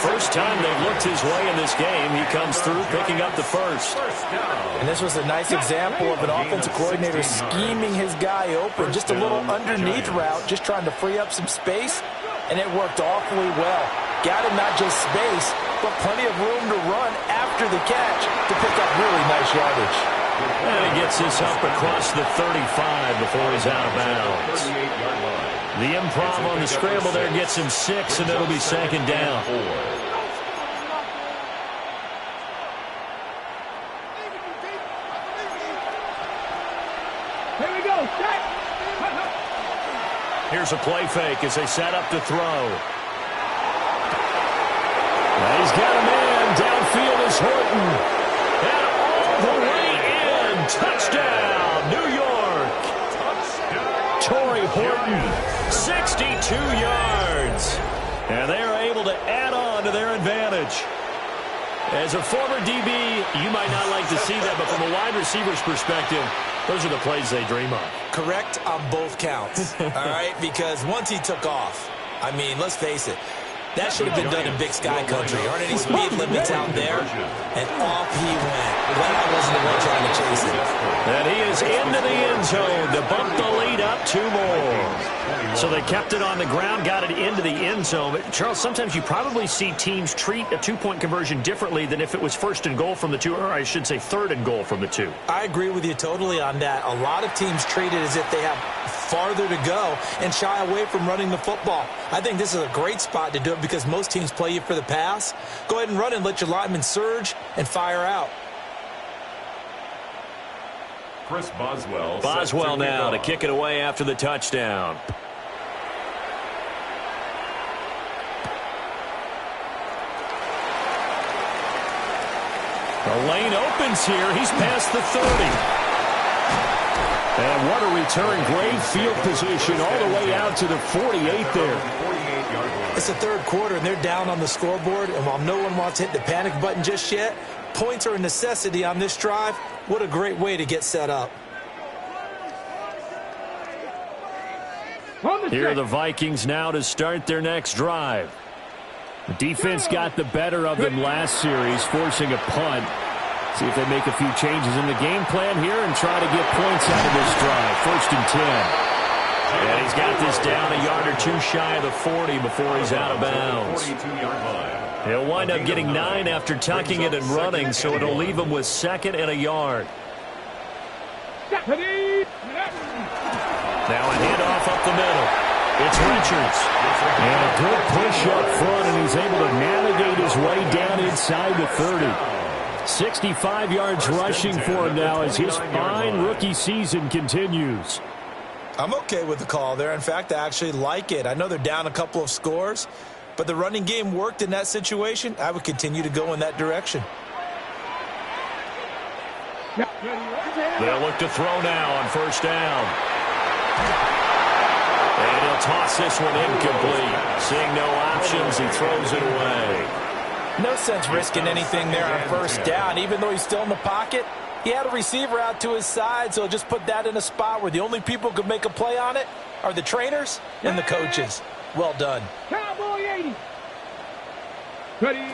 Speaker 1: First time they've looked his way in this game. He comes through picking up the first.
Speaker 4: And this was a nice example of an offensive coordinator scheming his guy open. Just a little underneath route, just trying to free up some space. And it worked awfully well. Got him not just space, but plenty of room to run after the catch to pick up really nice yardage.
Speaker 1: And he gets this up across the 35 before he's out of bounds. The improv on the scramble there gets him 6, and it'll be 2nd down.
Speaker 5: Here we go.
Speaker 1: Here's a play fake as they set up to throw. Now he's got a man. Downfield is Horton. And all the way in. Touchdown, New York. Torrey Horton. 62 yards. And they are able to add on to their advantage. As a former DB, you might not like to see that, but from a wide receiver's perspective, those are the plays they dream of.
Speaker 3: Correct on both counts, all right? Because once he took off, I mean, let's face it, that should have been done in Big Sky Country. Aren't any speed limits out there? And off he went. Glad I wasn't the one trying to chase it.
Speaker 1: And he is into the end zone to bump the lead up 2 more. So they kept it on the ground, got it into the end zone. But Charles, sometimes you probably see teams treat a 2-point conversion differently than if it was 1st and goal from the 2, or I should say 3rd and goal from the 2.
Speaker 3: I agree with you totally on that. A lot of teams treat it as if they have farther to go and shy away from running the football. I think this is a great spot to do it because most teams play you for the pass. Go ahead and run and let your linemen surge and fire out.
Speaker 2: Chris Boswell.
Speaker 1: Boswell now to kick it away after the touchdown. The lane opens here. He's past the 30. And what a return. Great field position all the way out to the 48 there.
Speaker 3: It's the 3rd quarter, and they're down on the scoreboard. And while no one wants to hit the panic button just yet, points are a necessity on this drive. What a great way to get set up.
Speaker 1: Here are the Vikings now to start their next drive. The defense got the better of them last series, forcing a punt. See if they make a few changes in the game plan here and try to get points out of this drive. 1st and 10. And he's got this down a yard or 2 shy of the 40 before he's out of bounds. He'll wind up getting 9 after tucking it and running, so it'll leave him with 2nd and a yard. Now a handoff up the middle. It's Richards. And a good push up front, and he's able to navigate his way down inside the 30. 65 yards rushing for him now as his fine rookie season continues.
Speaker 3: I'm okay with the call there. In fact, I actually like it. I know they're down a couple of scores, but the running game worked in that situation. I would continue to go in that direction.
Speaker 1: They'll look to throw now on 1st down. And he'll toss this one incomplete. Seeing no options, he throws it away.
Speaker 4: No sense risking anything there on first down. Even though he's still in the pocket, he had a receiver out to his side, so just put that in a spot where the only people who could make a play on it are the trainers and the coaches. Well done.
Speaker 5: Cowboy 80. Ready.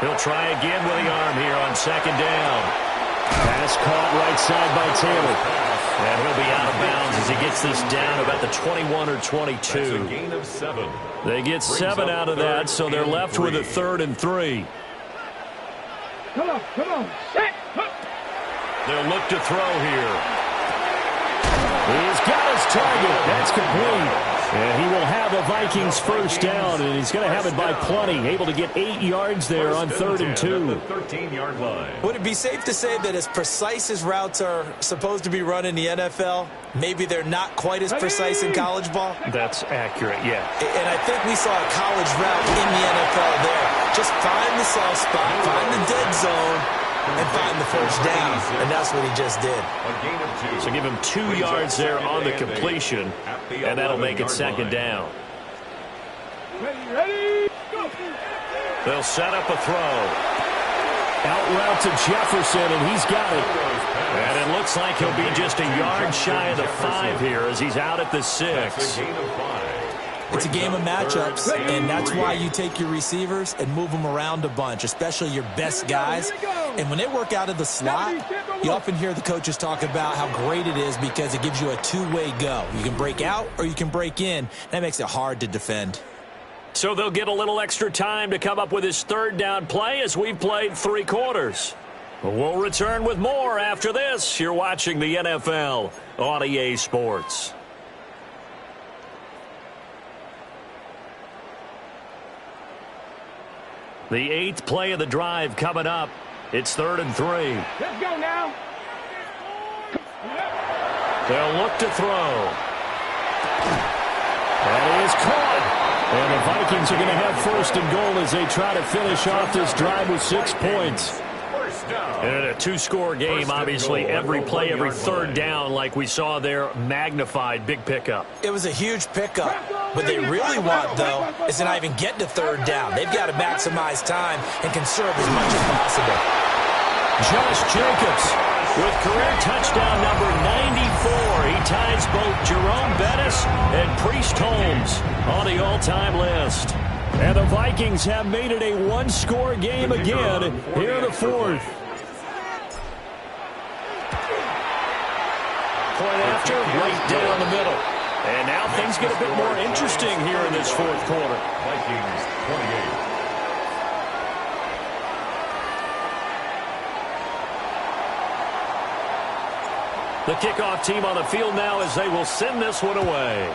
Speaker 1: He'll try again with the arm here on second down. Pass caught right side by Taylor. And he'll be out of bounds as he gets this down about the 21 or 22.
Speaker 2: That's a gain of 7.
Speaker 1: They get 7 out of that, so they're left with a 3rd and 3.
Speaker 5: Come on, come on. Set.
Speaker 1: They'll look to throw here. He's got his target. That's complete. And he will have a Vikings first down, and he's going to have it by plenty. Able to get 8 yards there on 3rd and 2.
Speaker 2: The 13-yard line.
Speaker 3: Would it be safe to say that as precise as routes are supposed to be run in the NFL, maybe they're not quite as precise in college ball?
Speaker 1: That's accurate, yeah.
Speaker 3: And I think we saw a college route in the NFL there. Just find the soft spot, find the dead zone, and find the first down. And that's what he just did.
Speaker 2: A gain of 2.
Speaker 1: So give him 2 yards there on the completion, and that'll make it second down.
Speaker 5: Ready, go.
Speaker 1: They'll set up a throw. Out route to Jefferson, and he's got it. And it looks like he'll be just a yard shy of the 5 here as he's out at the 6.
Speaker 3: It's a game of matchups, and that's why you take your receivers and move them around a bunch, especially your best guys. And when they work out of the slot, you often hear the coaches talk about how great it is because it gives you a two-way go. You can break out or you can break in. That makes it hard to defend.
Speaker 1: So they'll get a little extra time to come up with his 3rd down play as we've played 3 quarters. We'll return with more after this. You're watching the NFL on EA Sports. The 8th play of the drive coming up. It's 3rd and 3.
Speaker 5: Let's go now.
Speaker 1: They'll look to throw. That is caught. And the Vikings are going to have 1st and goal as they try to finish off this drive with 6 points. And in a 2-score game, obviously, every play, every 3rd down, like we saw there, magnified, big pickup.
Speaker 3: It was a huge pickup. What they really want, though, is to not even get to 3rd down. They've got to maximize time and conserve as much as possible.
Speaker 1: Josh Jacobs with career touchdown number 94. He ties both Jerome Bettis and Priest Holmes on the all-time list. And the Vikings have made it a 1-score game again here in the 4th. Point after, right down the middle. And now things get a bit more interesting here in this 4th quarter.
Speaker 2: Vikings 28.
Speaker 1: The kickoff team on the field now as they will send this one away.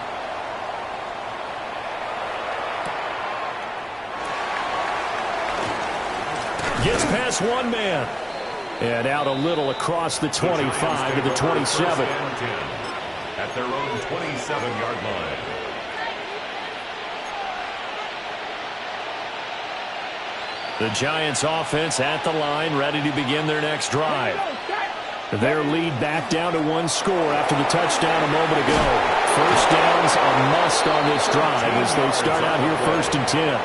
Speaker 1: Gets past one man. And out a little across the 25 to the 27.
Speaker 2: At their own 27-yard line.
Speaker 1: The Giants offense at the line, ready to begin their next drive. Their lead back down to 1 score after the touchdown a moment ago. First down's a must on this drive as they start out here 1st and 10.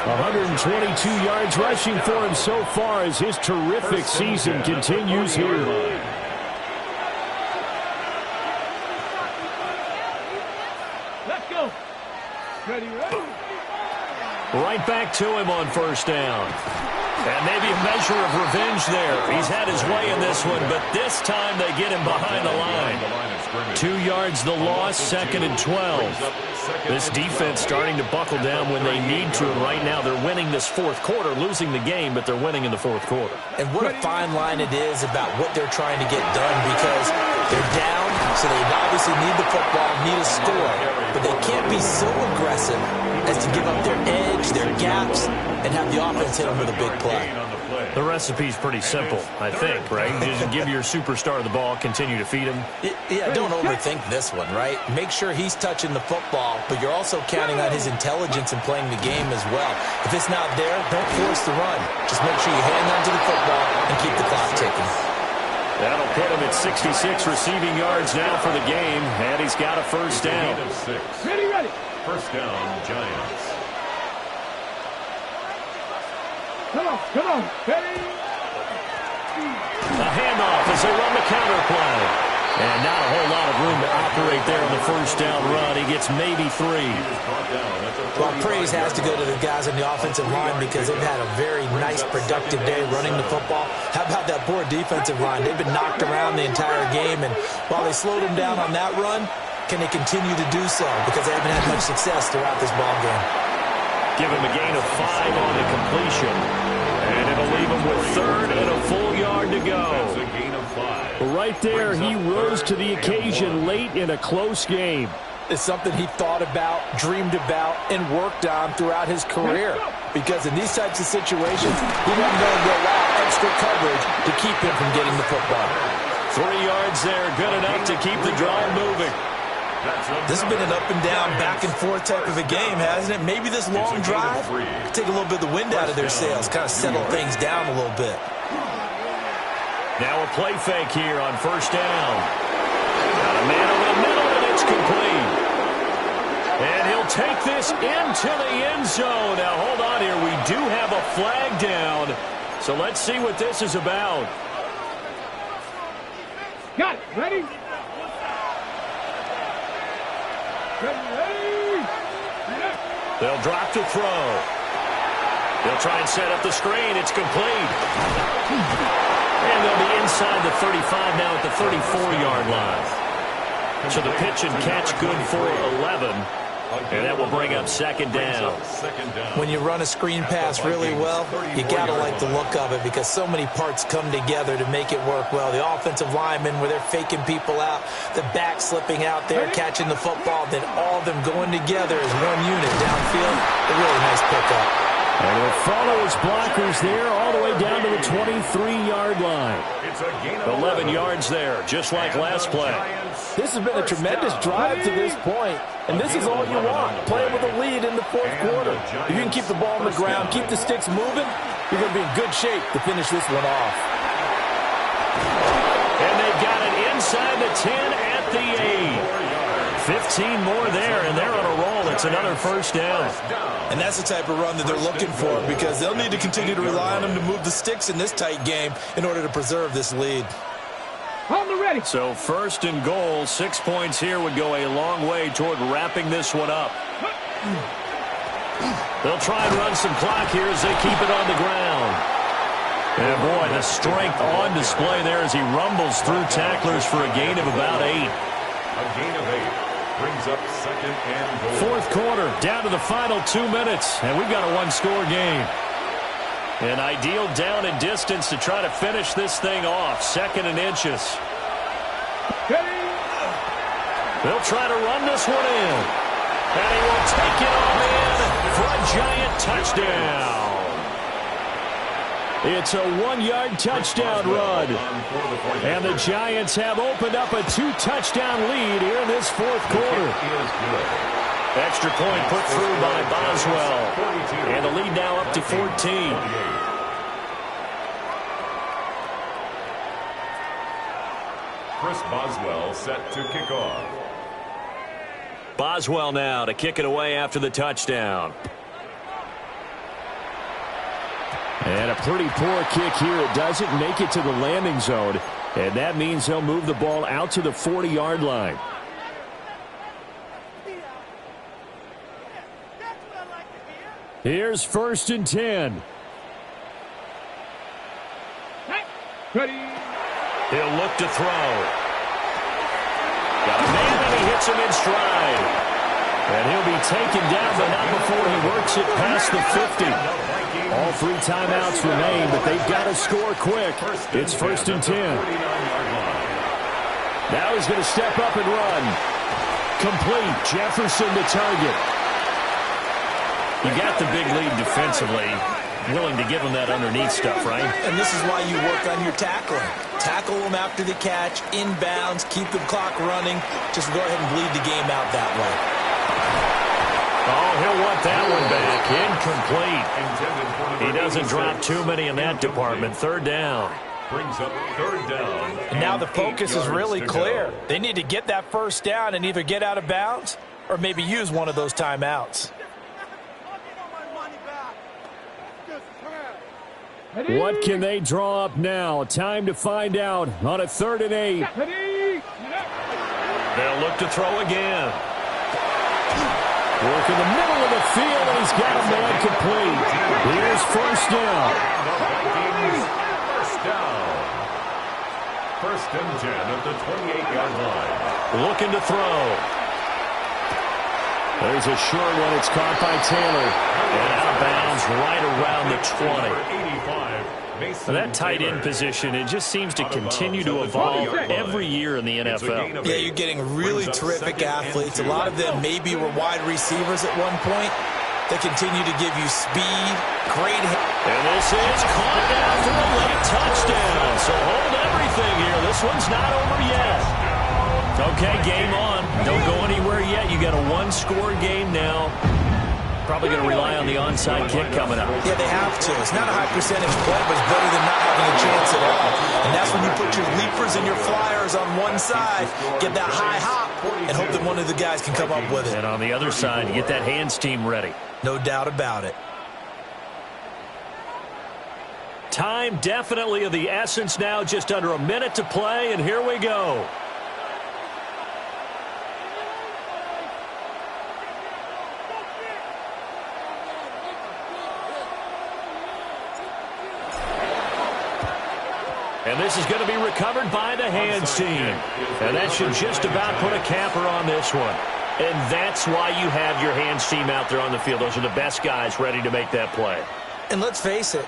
Speaker 1: 122 yards rushing for him so far as his terrific season continues here.
Speaker 5: Let's go. Ready.
Speaker 1: Right back to him on 1st down. And maybe a measure of revenge there. He's had his way in this one, but this time they get him behind the line. 2 yards the loss, 2nd and 12. This defense starting to buckle down when they need to, and right now they're winning this 4th quarter, losing the game, but they're winning in the 4th quarter.
Speaker 3: And what a fine line it is about what they're trying to get done because they're down, so they obviously need the football, need a score, but they can't be so aggressive as to give up their edge, their gaps, and have the offense hit them with a big play.
Speaker 1: The recipe's pretty simple, I think, right? Just give your superstar the ball, continue to feed him.
Speaker 3: Yeah, don't overthink this one, right? Make sure he's touching the football, but you're also counting on his intelligence in playing the game as well. If it's not there, don't force the run. Just make sure you hang on to the football and keep the clock ticking.
Speaker 1: That'll put him at 66 receiving yards now for the game, and he's got a 1st down.
Speaker 5: Ready.
Speaker 2: 1st down, Giants.
Speaker 5: Come on. Ready?
Speaker 1: A handoff as they run the counter play. And not a whole lot of room to operate there on the first down run. He gets maybe 3.
Speaker 3: Well, praise has to go to the guys on the offensive line because they've had a very nice, productive day running the football. How about that poor defensive line? They've been knocked around the entire game, and while they slowed them down on that run, can they continue to do so? Because they haven't had much success throughout this ball game.
Speaker 1: Give him a gain of 5 on the completion. And it'll leave him with 3rd and a full yard to go.
Speaker 6: Right there, he rose to the occasion late in a close game.
Speaker 4: It's something he thought about, dreamed about, and worked on throughout his career. Because in these types of situations, he wasn't going to go out extra coverage to keep him from getting the football.
Speaker 1: 3 yards there, good enough to keep the drive moving.
Speaker 3: This has been an up-and-down, back-and-forth type of a game, hasn't it? Maybe this long drive could take a little bit of the wind out of their sails, kind of settle things down a little bit.
Speaker 1: Now a play fake here on first down. Got a man over the middle, and it's complete. And he'll take this into the end zone. Now, hold on here. We do have a flag down. So let's see what this is about.
Speaker 5: Got it. Ready? Ready?
Speaker 1: They'll drop to throw. They'll try and set up the screen. It's complete. And they'll be inside the 35 now at the 34-yard line. So the pitch and catch good for 11. And that will bring up second down.
Speaker 3: When you run a screen pass really well, you got to like the look of it because so many parts come together to make it work well. The offensive linemen, where they're faking people out, the back slipping out there, catching the football, then all of them going together as one unit downfield. A really nice pickup.
Speaker 6: And he'll follow his blockers there all the way down to the 23-yard line.
Speaker 1: 11 yards there, just like last play.
Speaker 4: This has been a tremendous drive to this point, and this is all you want, playing with a lead in the fourth quarter. If you can keep the ball on the ground, keep the sticks moving, you're going to be in good shape to finish this one off.
Speaker 1: And they've got it inside the 10 at the 8. 15 more there, and they're on a roll. It's another first down.
Speaker 3: And that's the type of run that they're looking for because they'll need to continue to rely on them to move the sticks in this tight game in order to preserve this lead.
Speaker 5: On the ready.
Speaker 1: So first and goal, 6 points here would go a long way toward wrapping this one up. They'll try and run some clock here as they keep it on the ground. And boy, the strength on display there as he rumbles through tacklers for a gain of about 8.
Speaker 2: A gain of 8 brings up second and goal.
Speaker 1: Fourth quarter, down to the final 2 minutes, and we've got a one-score game. An ideal down and distance to try to finish this thing off. 2nd and inches. They'll try to run this one in. And he will take it all in for a giant touchdown. It's a 1-yard touchdown run. And the Giants have opened up a 2-touchdown lead here in this fourth quarter. Extra point put through by Boswell. And the lead now up to 14.
Speaker 2: Chris Boswell set to kick off.
Speaker 1: Boswell now to kick it away after the touchdown.
Speaker 6: And a pretty poor kick here. It doesn't make it to the landing zone. And that means he'll move the ball out to the 40-yard line. Here's 1st and 10.
Speaker 5: Ready.
Speaker 1: He'll look to throw. Got a man and he hits him in stride. And he'll be taken down, but not before he works it past the 50. All 3 timeouts remain, but they've got to score quick. It's 1st and 10. Now he's going to step up and run. Complete. Jefferson to target. You got the big lead defensively. Willing to give him that underneath stuff, right?
Speaker 3: And this is why you work on your tackling. Tackle them after the catch, inbounds, keep the clock running. Just go ahead and bleed the game out that way.
Speaker 1: Oh, he'll want that one back. Incomplete. He doesn't drop too many in that department. 3rd down.
Speaker 2: Brings up 3rd down.
Speaker 4: And now the focus is really clear. They need to get that first down and either get out of bounds or maybe use one of those timeouts.
Speaker 6: What can they draw up now? Time to find out on a 3rd and 8.
Speaker 1: They'll look to throw again.
Speaker 6: Work in the middle of the field, and he's got a man complete. Here's first down.
Speaker 2: First down. First and 10 at the 28-yard line.
Speaker 1: Looking to throw.
Speaker 6: There's a short one. It's caught by Taylor.
Speaker 1: And out of bounds right around the 20. That tight end position, it just seems to continue to evolve every year in the NFL.
Speaker 3: Yeah, you're getting really terrific athletes. A lot of them maybe were wide receivers at one point. They continue to give you speed, great.
Speaker 1: And this is caught down for a late touchdown. So hold everything here. This one's not over yet. Okay, game on. Don't go anywhere yet. You got a one-score game now. Probably going to rely on the onside kick coming up.
Speaker 3: Yeah, they have to. It's not a high percentage play, but it's better than not having a chance at all. And that's when you put your leapers and your flyers on one side, get that high hop, and hope that one of the guys can come up with it.
Speaker 1: And on the other side, you get that hands team ready.
Speaker 3: No doubt about it.
Speaker 1: Time definitely of the essence now. Just under a minute to play, and here we go. And this is going to be recovered by the hands team. And that should just about put a capper on this one. And that's why you have your hands team out there on the field. Those are the best guys ready to make that play.
Speaker 3: And let's face it,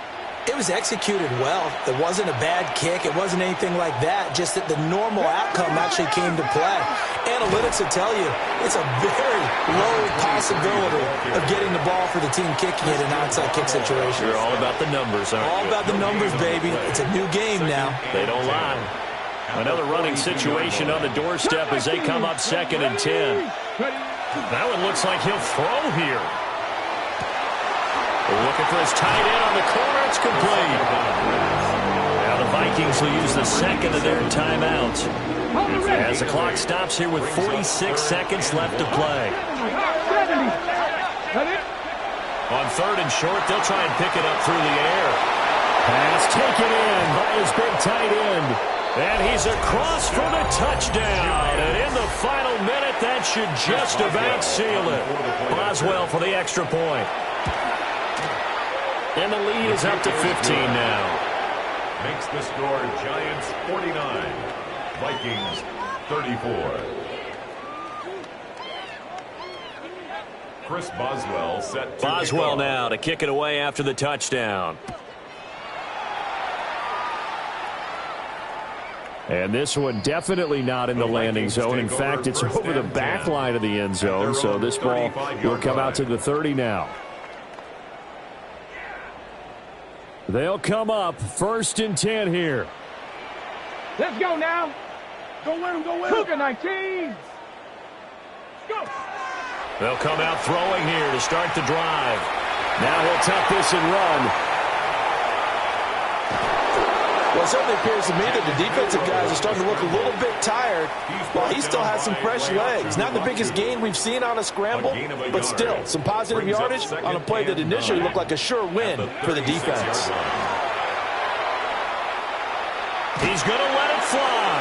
Speaker 3: it was executed well. It wasn't a bad kick. It wasn't anything like that. Just that the normal outcome actually came to play. Analytics will tell you it's a very low possibility of getting the ball for the team kicking it in an outside kick situation.
Speaker 1: You're all about the numbers, aren't you?
Speaker 3: All about the numbers, baby. It's a new game now.
Speaker 1: They don't lie. Another running situation on the doorstep as they come up 2nd and 10. That one looks like he'll throw here. Looking for his tight end on the corner. It's complete. Now the Vikings will use the second of their timeouts as the clock stops here with 46 seconds left to play. On 3rd and short, they'll try and pick it up through the air.
Speaker 6: Pass taken in by his big tight end.
Speaker 1: And he's across for the touchdown. And in the final minute, that should just about seal it. Boswell for the extra point. And the lead is up to 15 now.
Speaker 2: Makes the score Giants 49, Vikings 34. Chris Boswell set to
Speaker 1: Boswell now to kick it away after the touchdown.
Speaker 6: And this one definitely not in the landing zone. In fact, it's over the back line of the end zone. So this ball will come out to the 30 now. They'll come up 1st and 10 here.
Speaker 5: Let's go now. Go win him, go win him. Cougar 19. Go.
Speaker 1: They'll come out throwing here to start the drive.
Speaker 6: Now he'll tuck this and run.
Speaker 4: Well, it certainly appears to me that the defensive guys are starting to look a little bit tired while he still has some fresh legs. Not the biggest gain we've seen on a scramble, but still some positive yardage on a play that initially looked like a sure win for the defense.
Speaker 1: He's going to let it fly.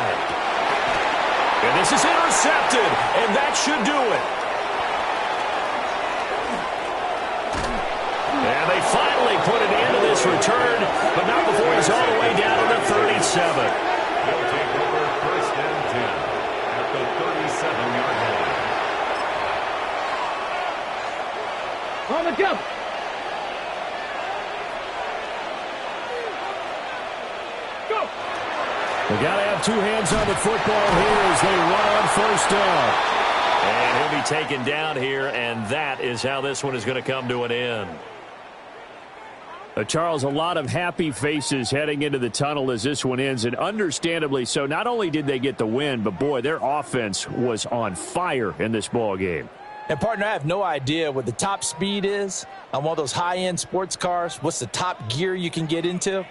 Speaker 1: And this is intercepted, and that should do it. And they finally put an end to this return, but not before he's all the way down to the 37.
Speaker 2: They'll take over 1st and 10 at the 37-yard line.
Speaker 5: On the jump. Go.
Speaker 6: They got to have 2 hands on the football here as they run on 1st down.
Speaker 1: And he'll be taken down here, and that is how this one is going to come to an end.
Speaker 6: Charles, a lot of happy faces heading into the tunnel as this one ends, and understandably so. Not only did they get the win, but, boy, their offense was on fire in this ball game.
Speaker 4: And, partner, I have no idea what the top speed is on one of those high-end sports cars. What's the top gear you can get into?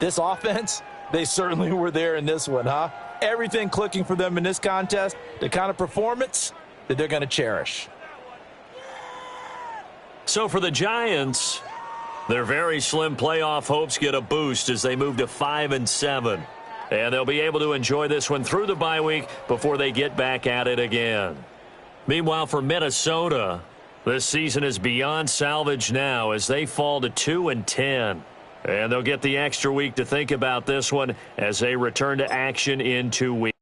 Speaker 4: This offense, they certainly were there in this one, huh? Everything clicking for them in this contest, the kind of performance that they're going to cherish.
Speaker 1: So for the Giants, Their very slim playoff hopes get a boost as they move to 5-7. And they'll be able to enjoy this one through the bye week before they get back at it again. Meanwhile, for Minnesota, this season is beyond salvage now as they fall to 2-10. And they'll get the extra week to think about this one as they return to action in 2 weeks.